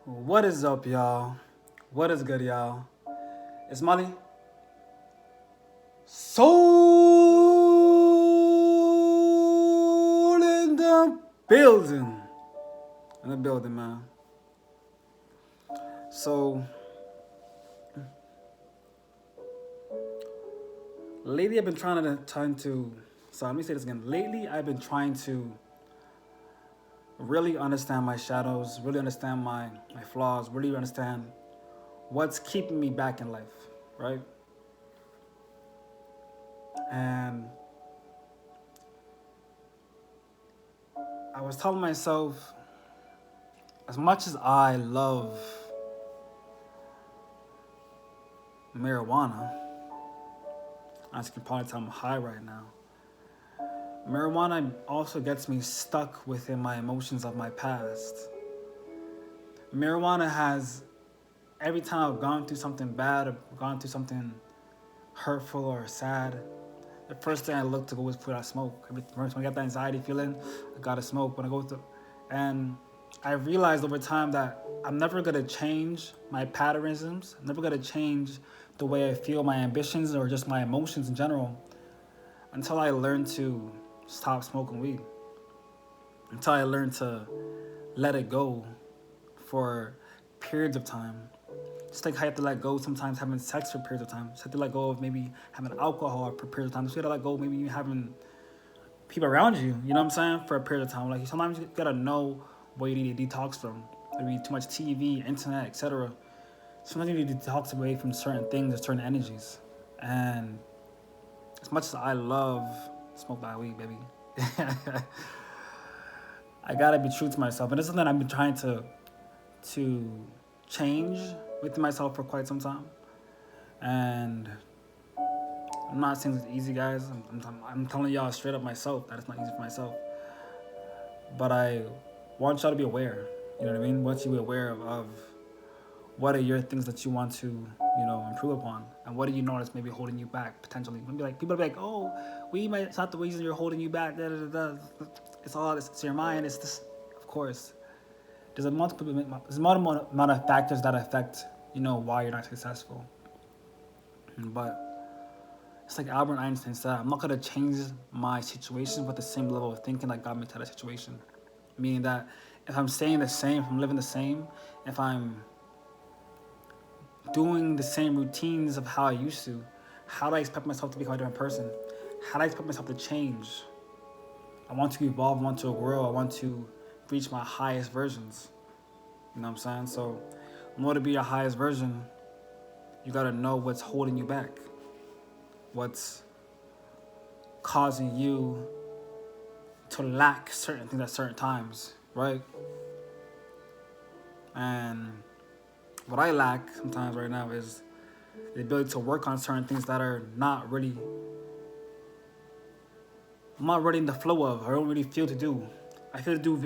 What is up, y'all? What is good, y'all? It's Molly. Soul in the building. In the building, man. So, lately I've been trying to. So let me say this again. Lately I've been trying to really understand my shadows, really understand my flaws, really understand what's keeping me back in life, right? And I was telling myself, as much as I love marijuana, as you can probably tell, I'm high right now. Marijuana also gets me stuck within my emotions of my past. Marijuana has, every time I've gone through something bad or gone through something hurtful or sad, the first thing I look to go is put out smoke. When I get that anxiety feeling, I gotta smoke. When I go through, and I realized over time that I'm never gonna change my patternisms. I'm never gonna change the way I feel, my ambitions, or just my emotions in general, until I learn to stop smoking weed. Until I learn to let it go for periods of time. Just like how you have to let go sometimes having sex for periods of time. Just have to let go of maybe having alcohol for periods of time. Just you gotta let go maybe you having people around you, you know what I'm saying, for a period of time. Like sometimes you gotta know what you need to detox from. Maybe too much TV, internet, etc. Sometimes you need to detox away from certain things or certain energies. And as much as I love smoke by weed, baby, I gotta be true to myself. And this is something I've been trying to change within myself for quite some time. And I'm not saying it's easy, guys. I'm telling y'all straight up myself that it's not easy for myself. But I want y'all to be aware. You know what I mean? Want you to be aware of what are your things that you want to, improve upon, and what do you know that's maybe holding you back potentially. Maybe like people be like, oh, it's not the reason you're holding you back. Da, da, da, da. It's your mind. It's this, of course. There's a multiple amount of factors that affect, why you're not successful. But it's like Albert Einstein said, I'm not gonna change my situation with the same level of thinking that got me to that situation. Meaning that if I'm staying the same, if I'm living the same, if I'm doing the same routines of how I used to, how do I expect myself to become a different person? How do I expect myself to change? I want to evolve, I want to grow, I want to reach my highest versions. You know what I'm saying? So in order to be your highest version, you gotta know what's holding you back. What's causing you to lack certain things at certain times, right? And what I lack sometimes right now is the ability to work on certain things that are I'm not really in the flow of, I don't really feel to do. I feel to do,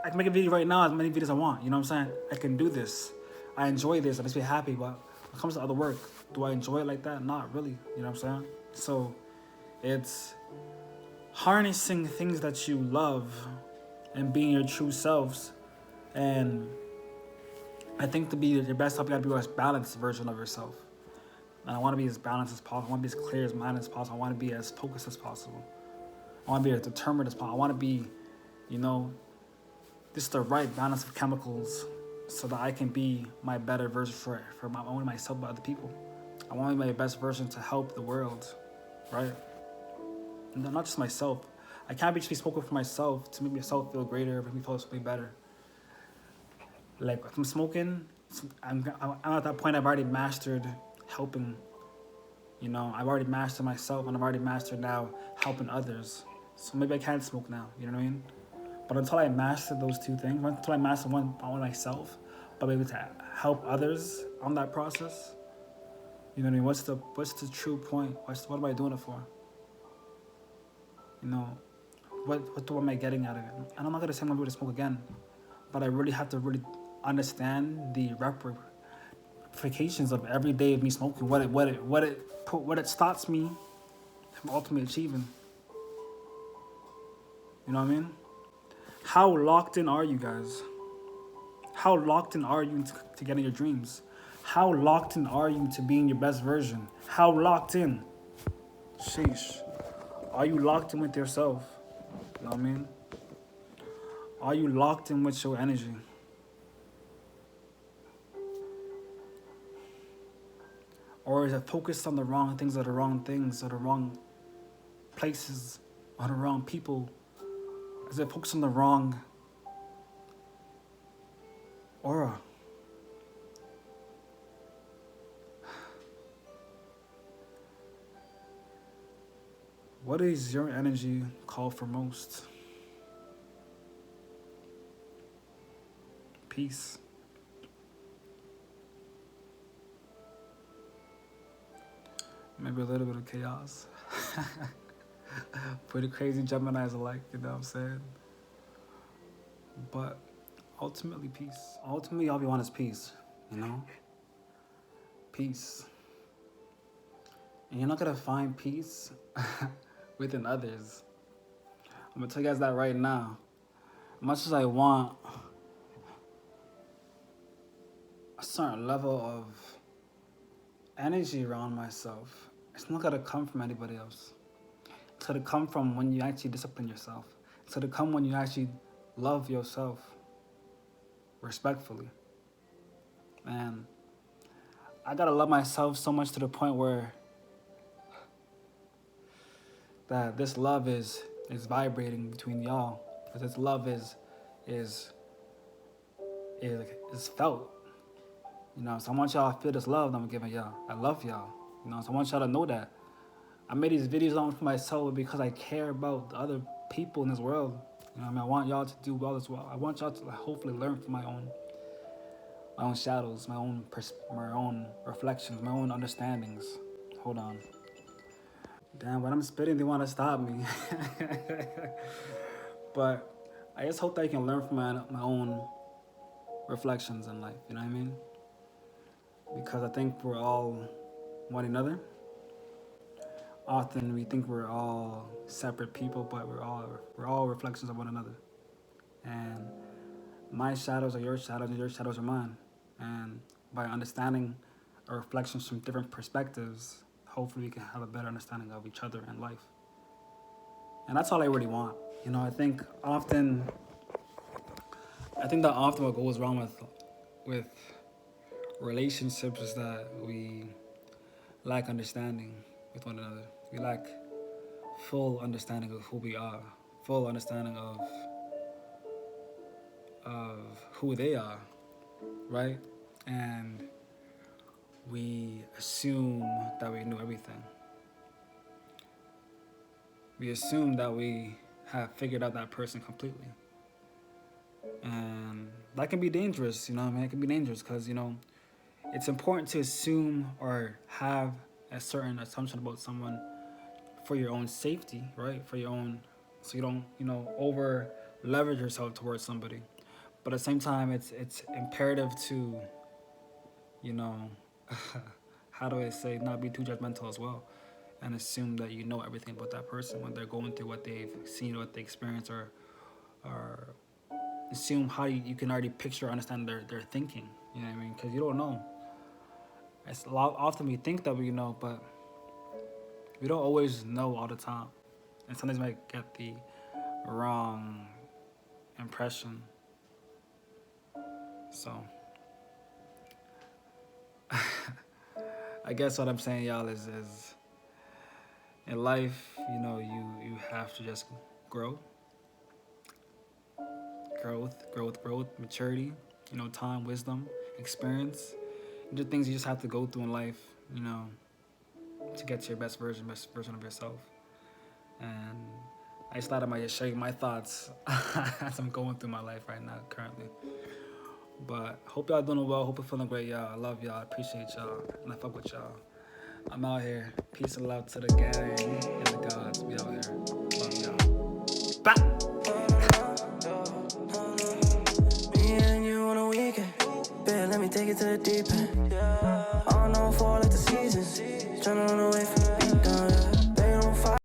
I can make a video right now as many videos as I want, you know what I'm saying? I can do this. I enjoy this, I just be happy, but when it comes to other work, do I enjoy it like that? Not really, you know what I'm saying? So it's harnessing things that you love and being your true selves. And I think to be your best self, you gotta be a balanced version of yourself. And I wanna be as balanced as possible. I wanna be as clear as mind as possible. I wanna be as focused as possible. I wanna be as determined as possible. I wanna be, just the right balance of chemicals so that I can be my better version for only myself but other people. I wanna be my best version to help the world, right? And not just myself. I can't just be spoken for myself to make myself feel greater, make me feel something better. Like if I'm smoking, I'm at that point I've already mastered helping. I've already mastered myself and I've already mastered now helping others. So maybe I can't smoke now, you know what I mean? But until I master those two things, until I master one on myself, but able to help others on that process, you know what I mean? What's the true point? What am I doing it for? What am I getting out of it? And I'm not gonna say I'm gonna be able to smoke again, but I really have to really understand the ramifications of every day of me smoking. What it stops me from ultimately achieving. You know what I mean? How locked in are you guys? How locked in are you to getting your dreams? How locked in are you to being your best version? How locked in? Sheesh. Are you locked in with yourself? You know what I mean? Are you locked in with your energy? Or is it focused on the wrong things or the wrong things or the wrong places or the wrong people? Is it focused on the wrong aura? What is your energy call for most? Peace. Maybe a little bit of chaos. Pretty crazy Geminis alike, you know what I'm saying? But ultimately, peace. Ultimately, all we want is peace, you know? Peace. And you're not gonna find peace within others. I'm gonna tell you guys that right now. As much as I want a certain level of energy around myself, it's not gonna come from anybody else. It's gonna come from when you actually discipline yourself. It's gonna come when you actually love yourself respectfully. And I gotta love myself so much to the point where that this love is vibrating between y'all. Because this love is felt. You know, so I want y'all to feel this love that I'm giving y'all. I love y'all. You know, so I want y'all to know that. I made these videos on for myself because I care about the other people in this world. You know what I mean? I want y'all to do well as well. I want y'all to hopefully learn from my own shadows, my own reflections, my own understandings. Hold on. Damn, when I'm spitting, they want to stop me. But I just hope that you can learn from my own reflections in life. You know what I mean? Because I think we're all one another. Often we think we're all separate people, but we're all reflections of one another. And my shadows are your shadows, and your shadows are mine. And by understanding our reflections from different perspectives, hopefully we can have a better understanding of each other and life. And that's all I really want. You know, I think that often what goes wrong with relationships is that we lack understanding with one another. We lack full understanding of who we are, full understanding of who they are, right? And we assume that we know everything. We assume that we have figured out that person completely. And that can be dangerous, you know what I mean? It can be dangerous because, you know, it's important to assume or have a certain assumption about someone for your own safety, right? For your own, so you don't, you know, over leverage yourself towards somebody. But at the same time, it's imperative to, you know, how do I say, not be too judgmental as well, and assume that you know everything about that person when they're going through what they've seen, what they experienced, or assume how you can already picture or understand their thinking. You know what I mean? Because you don't know. It's a lot, often we think that we know, but we don't always know all the time. And sometimes we might get the wrong impression. So, I guess what I'm saying, y'all, is in life, you know, you have to just grow. Growth, maturity, you know, time, wisdom, experience. These are things you just have to go through in life, you know, to get to your best version of yourself. And I just thought I might just show you my thoughts as I'm going through my life right now, currently. But hope y'all doing well. Hope you're feeling great, y'all. I love y'all. I appreciate y'all. And I fuck with y'all. I'm out here. Peace and love to the gang and the gods. We out here.